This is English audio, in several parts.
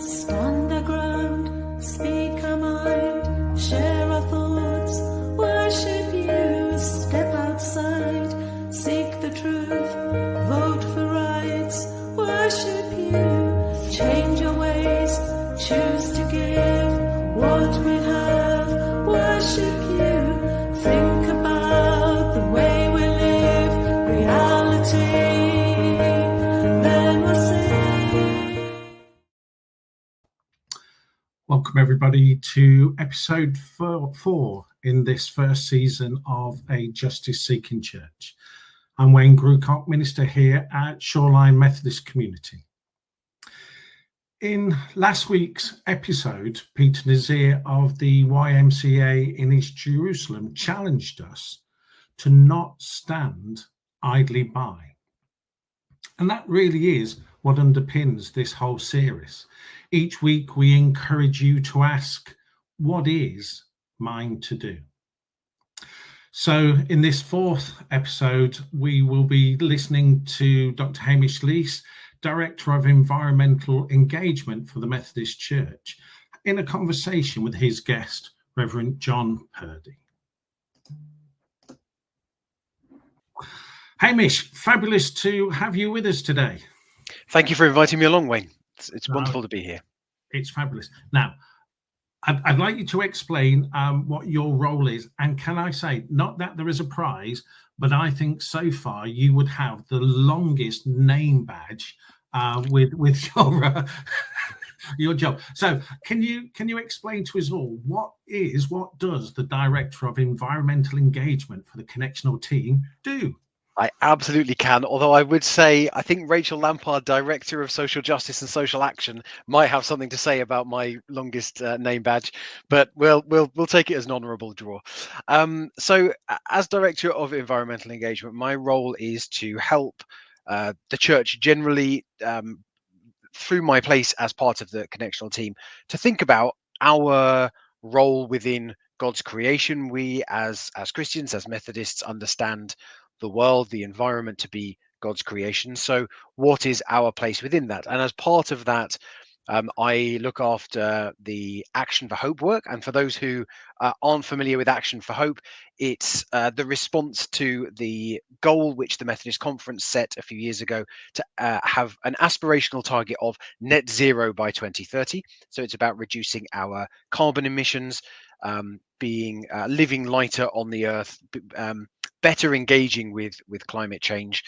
Stand our ground, speak our mind, share our thoughts, worship you, step outside, seek the truth, vote for rights, worship you, change your ways, choose to give what we have, worship you, think about the way we live, reality, then we'll see. Welcome everybody to episode 4 in this first season of A Justice Seeking Church. I'm Wayne Grucock, minister here at Shoreline Methodist Community. In last week's episode, Peter Nazir of the YMCA in East Jerusalem challenged us to not stand idly by. And that really is what underpins this whole series. Each week we encourage you to ask, what is mine to do? So in this 4th episode, we will be listening to Dr. Hamish Leese, Director of Environmental Engagement for the Methodist Church, in a conversation with his guest, Reverend John Purdy. Hamish, fabulous to have you with us today. Thank you for inviting me along, Wayne. It's wonderful to be here. It's fabulous. Now, I'd like you to explain what your role is. And can I say, not that there is a prize, but I think so far you would have the longest name badge with your your job. So can you explain to us all what does the Director of Environmental Engagement for the Connectional team do? I absolutely can. Although I would say, I think Rachel Lampard, Director of Social Justice and Social Action, might have something to say about my longest name badge, but we'll take it as an honourable draw. So, as Director of Environmental Engagement, my role is to help the church generally, through my place as part of the Connectional team, to think about our role within God's creation. We, as Christians, as Methodists, understand the world, the environment to be God's creation. So what is our place within that? And as part of that, I look after the Action for Hope work. And for those who aren't familiar with Action for Hope, it's the response to the goal which the Methodist Conference set a few years ago to have an aspirational target of net zero by 2030. So it's about reducing our carbon emissions, living lighter on the earth, better engaging with climate change.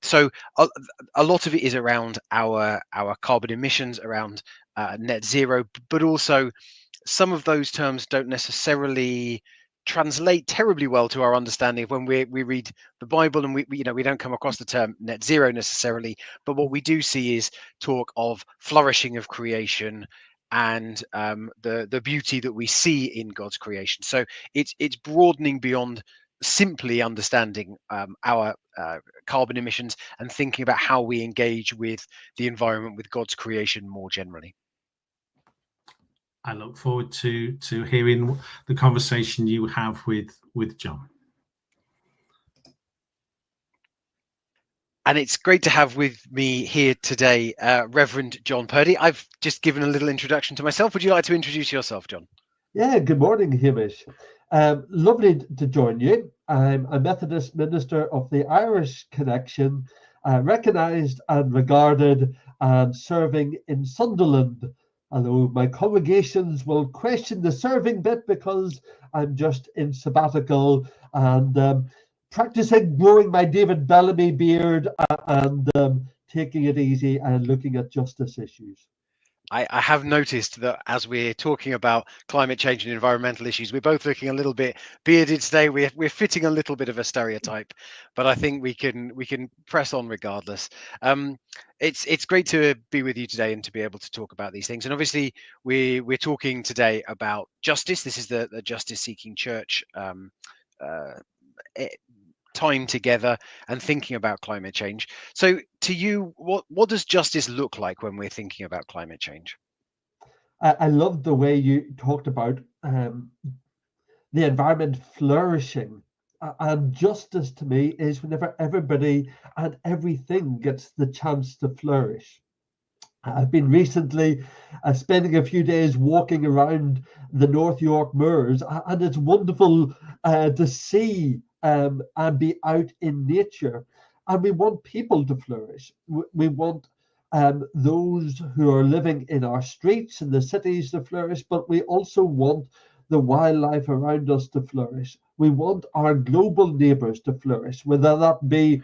So a lot of it is around our carbon emissions, around net zero, but also some of those terms don't necessarily translate terribly well to our understanding of when we read the Bible, and we don't come across the term net zero necessarily, but what we do see is talk of flourishing of creation and the beauty that we see in God's creation. So it's broadening beyond simply understanding our carbon emissions and thinking about how we engage with the environment, with God's creation more generally. I look forward to hearing the conversation you have with John. And it's great to have with me here today Reverend John Purdy. I've just given a little introduction to myself. Would you like to introduce yourself, John? Yeah, good morning, Hamish. Lovely to join you. I'm a Methodist minister of the Irish Connection, recognised and regarded and serving in Sunderland. Although my congregations will question the serving bit because I'm just in sabbatical and practicing growing my David Bellamy beard and taking it easy and looking at justice issues. I have noticed that as we're talking about climate change and environmental issues, we're both looking a little bit bearded today. We're fitting a little bit of a stereotype, but I think we can press on regardless. It's great to be with you today and to be able to talk about these things. And obviously, we're talking today about justice. This is the Justice Seeking Church time together and thinking about climate change. So to you, what does justice look like when we're thinking about climate change? I love the way you talked about the environment flourishing. And justice to me is whenever everybody and everything gets the chance to flourish. I've been recently spending a few days walking around the North York Moors, and it's wonderful to see and be out in nature. And we want people to flourish. We want those who are living in our streets in the cities to flourish, but we also want the wildlife around us to flourish. We want our global neighbours to flourish, whether that be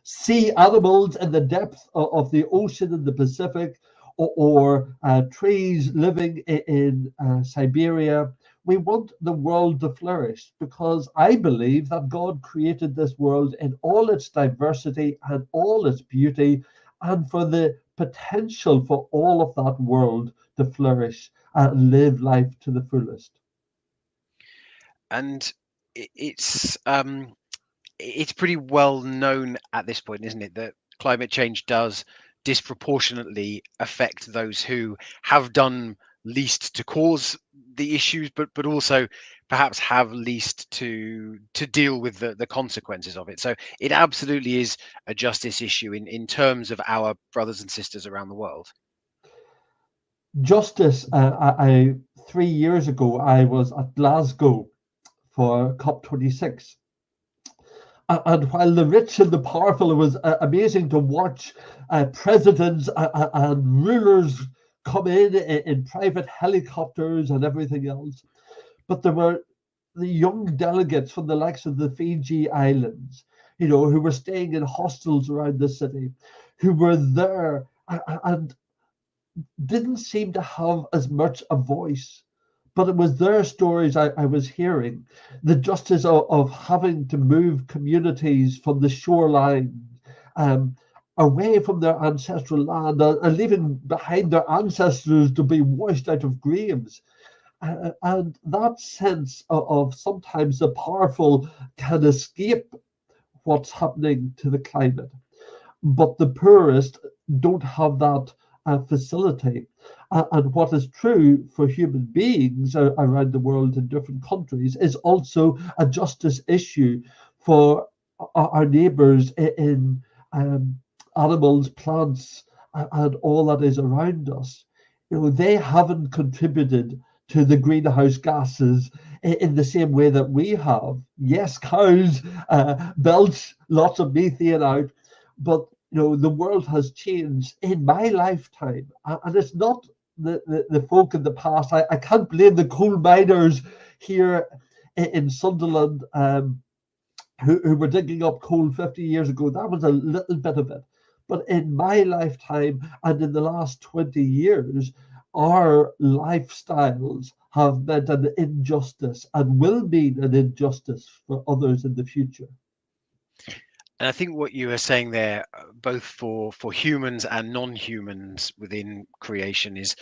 sea animals in the depth of the ocean in the Pacific, or trees living in Siberia. We want the world to flourish because I believe that God created this world in all its diversity and all its beauty, and for the potential for all of that world to flourish and live life to the fullest. And it's pretty well known at this point, isn't it, that climate change does disproportionately affect those who have done least to cause the issues, but also perhaps have least to deal with the consequences of it. So it absolutely is a justice issue in terms of our brothers and sisters around the world. Justice. 3 years ago, I was at Glasgow for COP26. And while the rich and the powerful, it was amazing to watch presidents and rulers come in private helicopters and everything else. But there were the young delegates from the likes of the Fiji Islands, who were staying in hostels around the city, who were there and didn't seem to have as much a voice. But it was their stories I was hearing. The justice of having to move communities from the shoreline away from their ancestral land and leaving behind their ancestors to be washed out of graves. And that sense of sometimes the powerful can escape what's happening to the climate, but the poorest don't have that facility. And what is true for human beings around the world in different countries is also a justice issue for our neighbours in animals, plants, and all that is around us. They haven't contributed to the greenhouse gases in the same way that we have. Yes, cows belch lots of methane out, but the world has changed in my lifetime, and it's not the folk in the past. I can't blame the coal miners here in Sunderland who were digging up coal 50 years ago. That was a little bit of it. But in my lifetime and in the last 20 years, our lifestyles have meant an injustice and will mean an injustice for others in the future. And I think what you were saying there, both for humans and non-humans within creation, is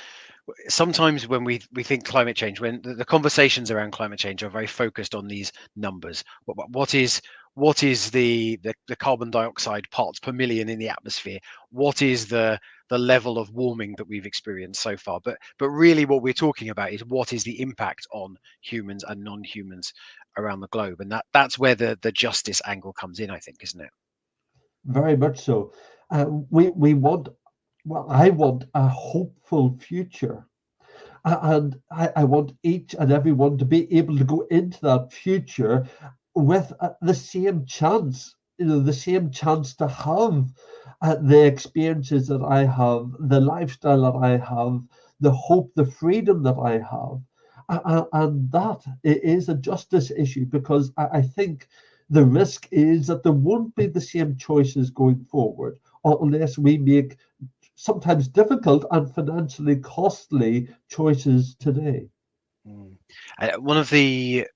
sometimes when we think climate change, when the conversations around climate change are very focused on these numbers. What is the carbon dioxide parts per million in the atmosphere? What is the level of warming that we've experienced so far? But really what we're talking about is what is the impact on humans and non-humans around the globe, and that's where the justice angle comes in, I think, isn't it? Very much so. We want, well, I want a hopeful future, and I want each and everyone to be able to go into that future with the same chance, the same chance to have the experiences that I have, the lifestyle that I have, the hope, the freedom that I have. And that is a justice issue, because I think the risk is that there won't be the same choices going forward unless we make sometimes difficult and financially costly choices today. One of the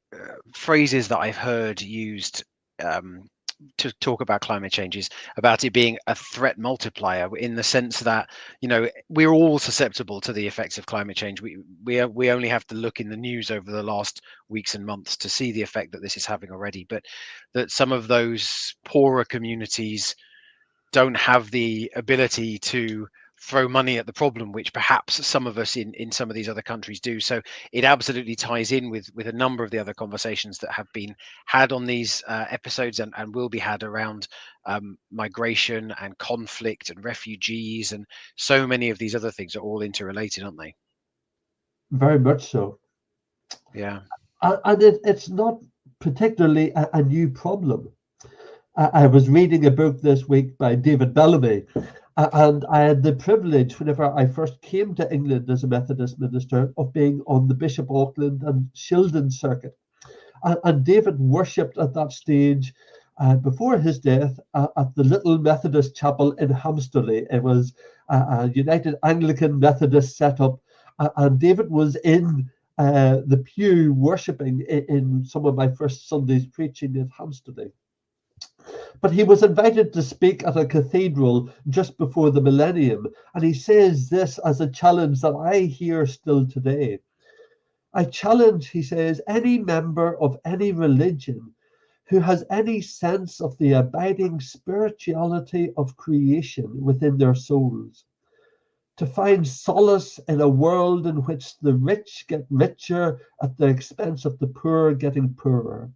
phrases that I've heard used to talk about climate change is about it being a threat multiplier, in the sense that we're all susceptible to the effects of climate change. We only have to look in the news over the last weeks and months to see the effect that this is having already, but that some of those poorer communities don't have the ability to throw money at the problem, which perhaps some of us in some of these other countries do. So it absolutely ties in with a number of the other conversations that have been had on these episodes and will be had around migration and conflict and refugees, and so many of these other things are all interrelated, aren't they? Very much so. Yeah. And it's not particularly a new problem. I was reading a book this week by David Bellamy, and I had the privilege, whenever I first came to England as a Methodist minister, of being on the Bishop Auckland and Shildon circuit. And David worshipped at that stage, before his death, at the little Methodist chapel in Hamsterley. It was a United Anglican Methodist setup, and David was in the pew worshipping in some of my first Sundays preaching in Hamsterley. But he was invited to speak at a cathedral just before the millennium, and he says this as a challenge that I hear still today. I challenge, he says, any member of any religion who has any sense of the abiding spirituality of creation within their souls to find solace in a world in which the rich get richer at the expense of the poor getting poorer.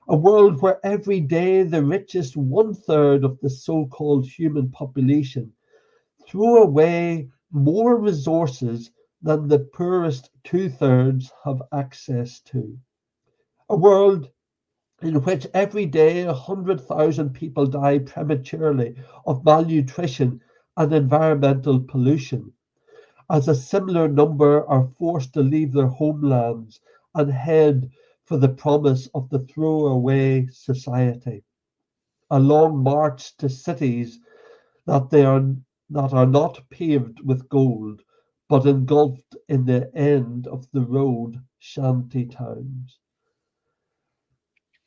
A world where every day the richest 1/3 of the so-called human population throw away more resources than the poorest 2/3 have access to. A world in which every day 100,000 people die prematurely of malnutrition and environmental pollution, as a similar number are forced to leave their homelands and head for the promise of the throwaway society. A long march to cities that are not paved with gold, but engulfed in the end of the road shanty towns.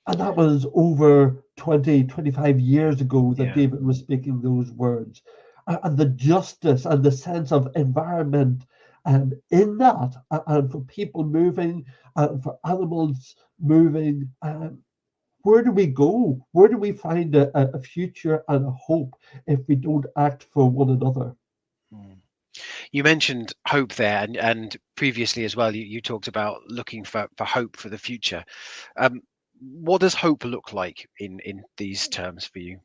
And that was over 20, 25 years ago that David was speaking those words. And the justice and the sense of environment in that, and for people moving, and for animals moving, where do we go? Where do we find a future and a hope if we don't act for one another? You mentioned hope there, and previously as well, you talked about looking for hope for the future. What does hope look like in these terms for you?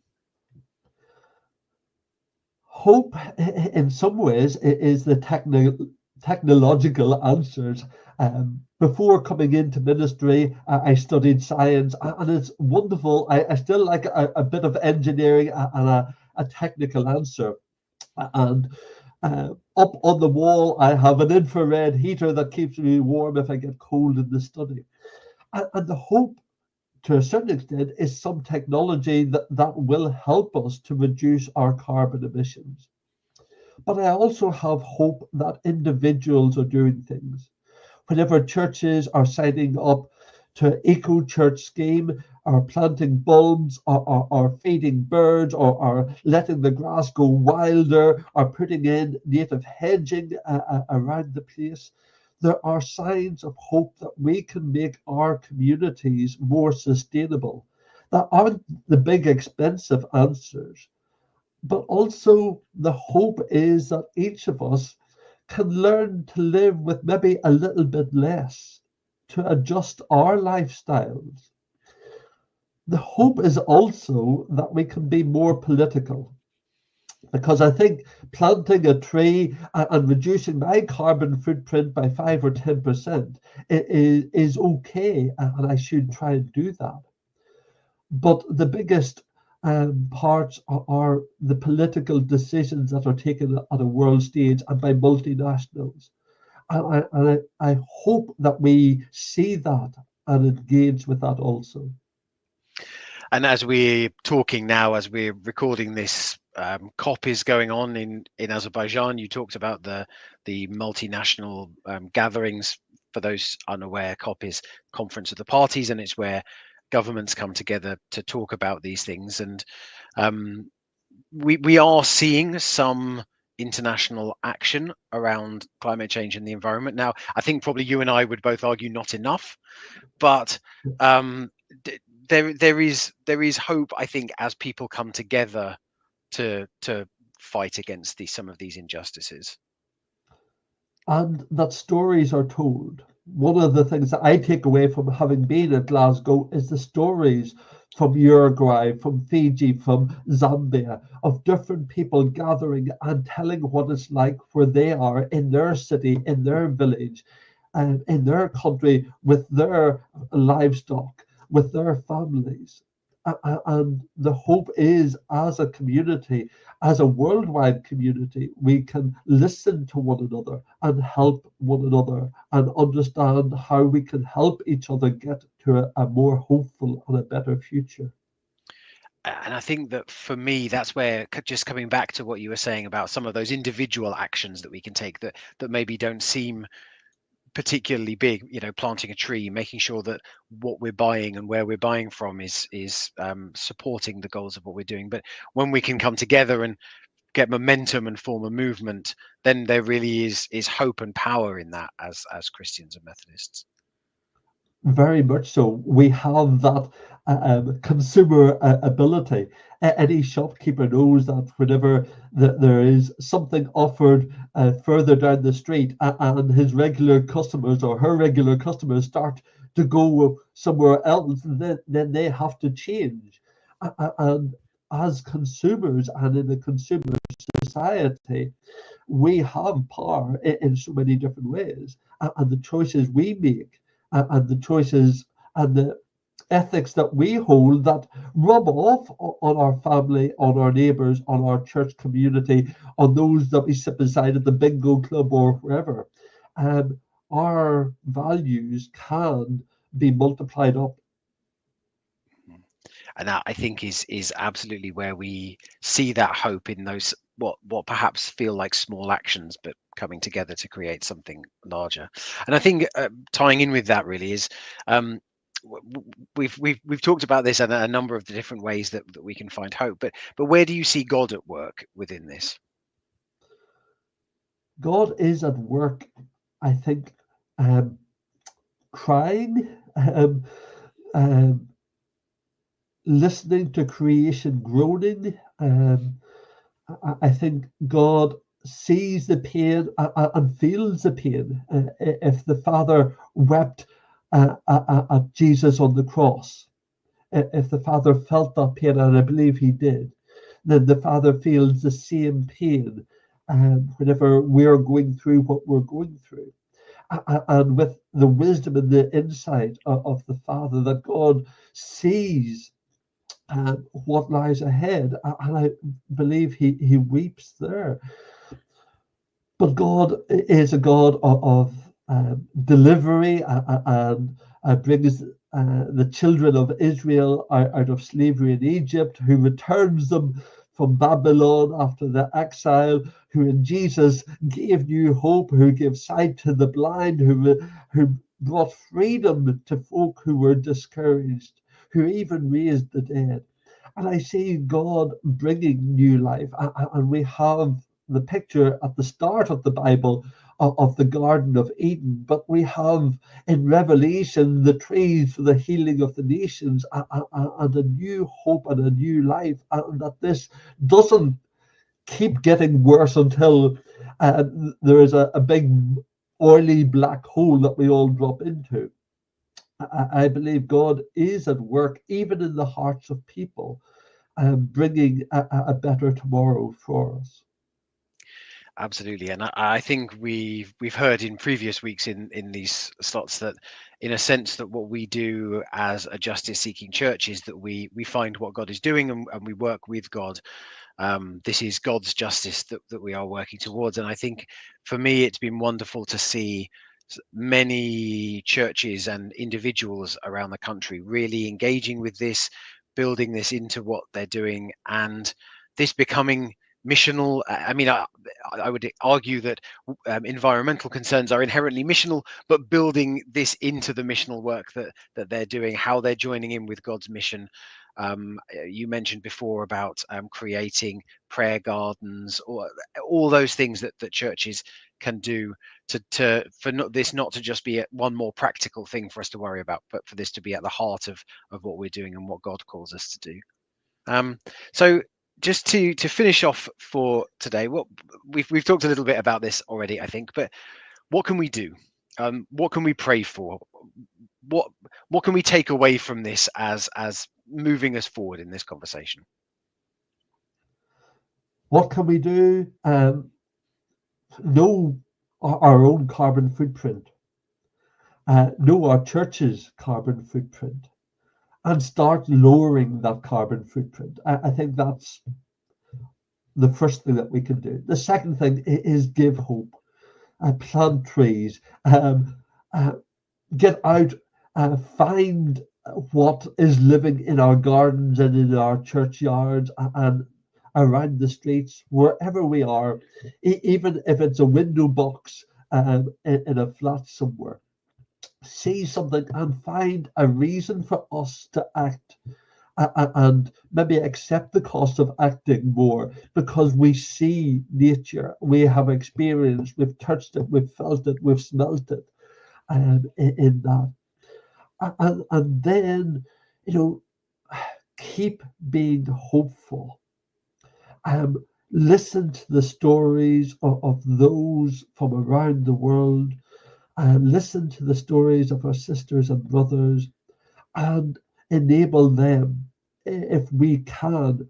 Hope, in some ways, is the technological answers. Before coming into ministry, I studied science, and it's wonderful. I still like a bit of engineering and a technical answer. And up on the wall, I have an infrared heater that keeps me warm if I get cold in the study. And the hope, to a certain extent, is some technology that will help us to reduce our carbon emissions. But I also have hope that individuals are doing things. Whenever churches are signing up to eco-church scheme, or planting bulbs, or feeding birds, or are letting the grass go wilder, or putting in native hedging around the place, there are signs of hope that we can make our communities more sustainable. That aren't the big expensive answers, but also the hope is that each of us can learn to live with maybe a little bit less, to adjust our lifestyles. The hope is also that we can be more political. Because I think planting a tree and reducing my carbon footprint by 5 or 10% is okay, and I should try and do that. But the biggest parts are the political decisions that are taken at a world stage and by multinationals. And I hope that we see that and engage with that also. And as we're talking now, as we're recording this, COP is going on in Azerbaijan. You talked about the multinational gatherings. For those unaware, COP is Conference of the Parties, and it's where governments come together to talk about these things. And we are seeing some international action around climate change and the environment. Now, I think probably you and I would both argue not enough, but there is hope, I think, as people come together to fight against some of these injustices. And that stories are told. One of the things that I take away from having been at Glasgow is the stories from Uruguay, from Fiji, from Zambia, of different people gathering and telling what it's like where they are in their city, in their village, and in their country, with their livestock, with their families. And the hope is, as a community, as a worldwide community, we can listen to one another and help one another and understand how we can help each other get to a more hopeful and a better future. And I think that for me, that's where, just coming back to what you were saying about some of those individual actions that we can take that maybe don't seem particularly big, planting a tree, making sure that what we're buying and where we're buying from is supporting the goals of what we're doing. But when we can come together and get momentum and form a movement, then there really is hope and power in that as Christians and Methodists. Very much so. We have that consumer ability. Any shopkeeper knows that whenever there is something offered further down the street, and his regular customers or her regular customers start to go somewhere else, then they have to change. And as consumers and in a consumer society, we have power in so many different ways. And the choices we make and the choices and the ethics that we hold that rub off on our family, on our neighbours, on our church community, on those that we sit beside at the bingo club or wherever. Our values can be multiplied up. And that, I think, is absolutely where we see that hope in those what perhaps feel like small actions, but coming together to create something larger. And I think tying in with that really is, we've talked about this and a number of the different ways that we can find hope. But where do you see God at work within this? God is at work, I think, crying, listening to creation groaning. I think God sees the pain and feels the pain. If the Father wept at Jesus on the cross, if the Father felt that pain, and I believe he did, then the Father feels the same pain whenever we're going through what we're going through. And with the wisdom and the insight of the Father, that God sees what lies ahead, and I believe he weeps there. But God is a God of delivery and brings the children of Israel out of slavery in Egypt, who returns them from Babylon after the exile, who in Jesus gave new hope, who gave sight to the blind, who brought freedom to folk who were discouraged, who even raised the dead. And I see God bringing new life. And we have the picture at the start of the Bible of the Garden of Eden, but we have in Revelation the trees for the healing of the nations, and a new hope and a new life, and that this doesn't keep getting worse until there is a big oily black hole that we all drop into. I believe God is at work even in the hearts of people, bringing a better tomorrow for us. Absolutely, and I think we've heard in previous weeks in these slots that, in a sense, that what we do as a justice-seeking church is that we find what God is doing, and we work with God. This is God's justice that we are working towards, and I think for me it's been wonderful to see many churches and individuals around the country really engaging with this, building this into what they're doing, and this becoming missional. I mean, I would argue that environmental concerns are inherently missional, but building this into the missional work that they're doing, how they're joining in with God's mission. You mentioned before about creating prayer gardens, or all those things that churches can do for this not to just be one more practical thing for us to worry about, but for this to be at the heart of what we're doing and what God calls us to do. So just to finish off for today, what we've talked a little bit about this already, I think, but what can we do? What can we pray for? What can we take away from this as moving us forward in this conversation? What can we do? Know our own carbon footprint, know our church's carbon footprint, and start lowering that carbon footprint. I think that's the first thing that we can do. The second thing is give hope. Plant trees, get out, find what is living in our gardens and in our churchyards and around the streets, wherever we are, even if it's a window box in a flat somewhere. See something and find a reason for us to act, and maybe accept the cost of acting more, because we see nature, we have experienced, we've touched it, we've felt it, we've smelt it, in that. And then, keep being hopeful. Listen to the stories of those from around the world, and listen to the stories of our sisters and brothers, and enable them, if we can,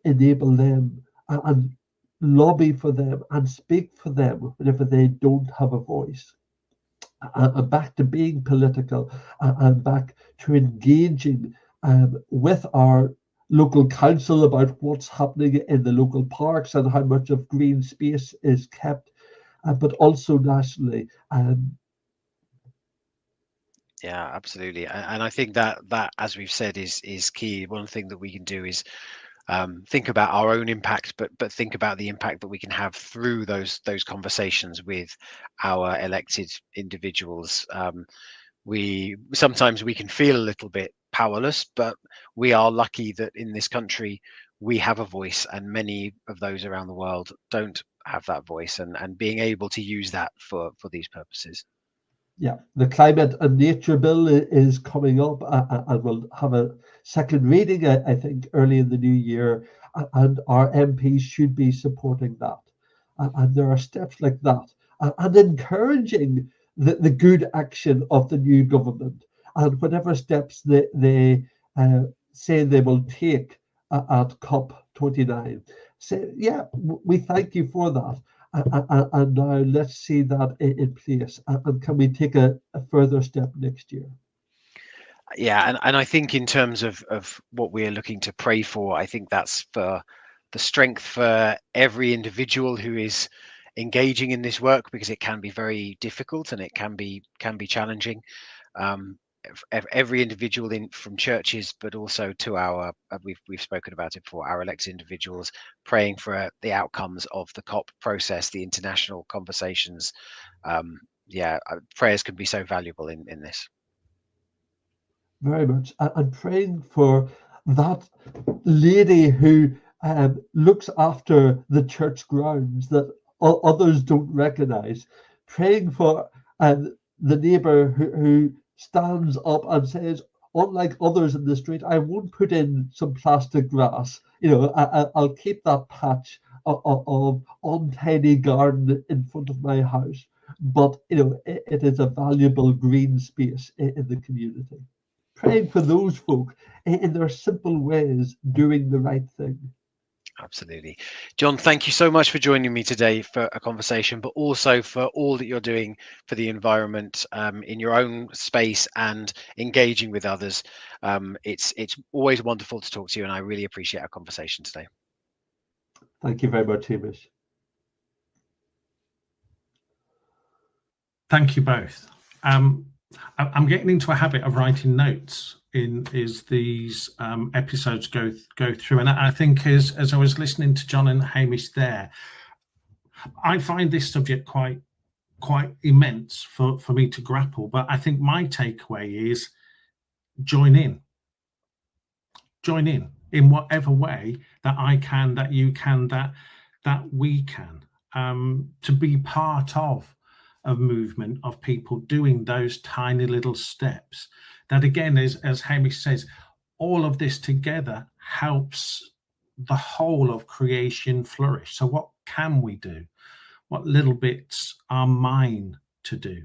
enable them and lobby for them and speak for them whenever they don't have a voice. And back to being political, and back to engaging with our local council about what's happening in the local parks and how much of green space is kept, but also nationally. Yeah, absolutely. And I think that as we've said, is key. One thing that we can do is think about our own impact, but think about the impact that we can have through those conversations with our elected individuals. We sometimes we can feel a little bit powerless, but we are lucky that in this country we have a voice, and many of those around the world don't have that voice, and being able to use that for these purposes. Yeah, the Climate and Nature Bill is coming up, and we'll have a second reading, I think, early in the new year, and our MPs should be supporting that. And there are steps like that, and encouraging the good action of the new government, and whatever steps they say they will take at COP29. Say, yeah, we thank you for that. And now let's see that in place. And can we take a further step next year? Yeah, and I think in terms of what we are looking to pray for, I think that's for the strength for every individual who is engaging in this work, because it can be very difficult and it can be challenging. Every individual from churches, but also to our we've spoken about it before, our elected individuals, praying for the outcomes of the COP process, the international conversations. Prayers can be so valuable in this. Very much. And praying for that lady who looks after the church grounds that others don't recognize. Praying for the neighbor who stands up and says, unlike others in the street, I won't put in some plastic grass. I'll keep that patch of untidy garden in front of my house. But it is a valuable green space in the community. Praying for those folk in their simple ways, doing the right thing. Absolutely. John, thank you so much for joining me today for a conversation, but also for all that you're doing for the environment in your own space and engaging with others. It's always wonderful to talk to you, and I really appreciate our conversation today. Thank you very much, Hamish. Thank you both. I'm getting into a habit of writing notes as these episodes go through, and I think as I was listening to John and Hamish there, I find this subject quite immense for me to grapple. But I think my takeaway is join in whatever way that I can, that you can, that we can, to be part of a movement of people doing those tiny little steps that, again, as Hamish says, all of this together helps the whole of creation flourish. So what can we do? What little bits are mine to do?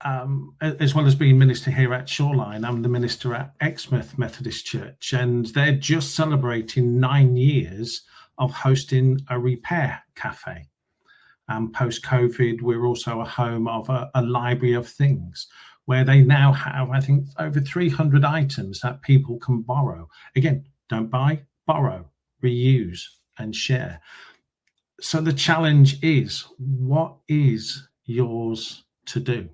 As well as being minister here at Shoreline, I'm the minister at Exmouth Methodist Church, and they're just celebrating 9 years of hosting a repair cafe. Post-COVID, we're also a home of a library of things, where they now have, I think, over 300 items that people can borrow. Again, don't buy, borrow, reuse, and share. So the challenge is, what is yours to do?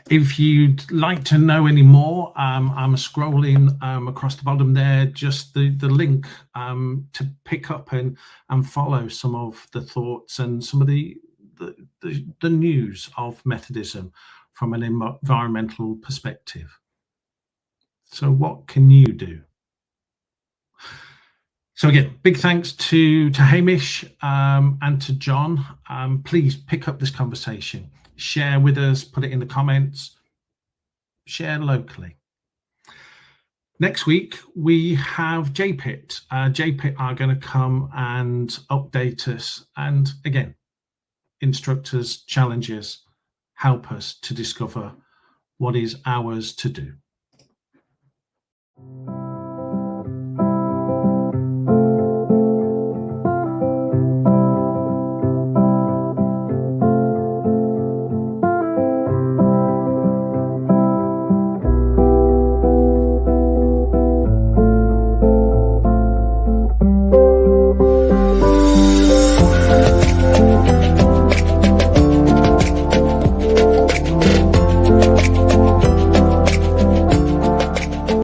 If you'd like to know any more, I'm scrolling across the bottom there, just the link to pick up and follow some of the thoughts and some of the news of Methodism from an environmental perspective. So what can you do? So again, big thanks to Hamish and to John. Please pick up this conversation. Share with us, put it in the comments, share locally. Next week, we have JPIT. JPIT are going to come and update us and, again, instruct us, challenge us, help us to discover what is ours to do.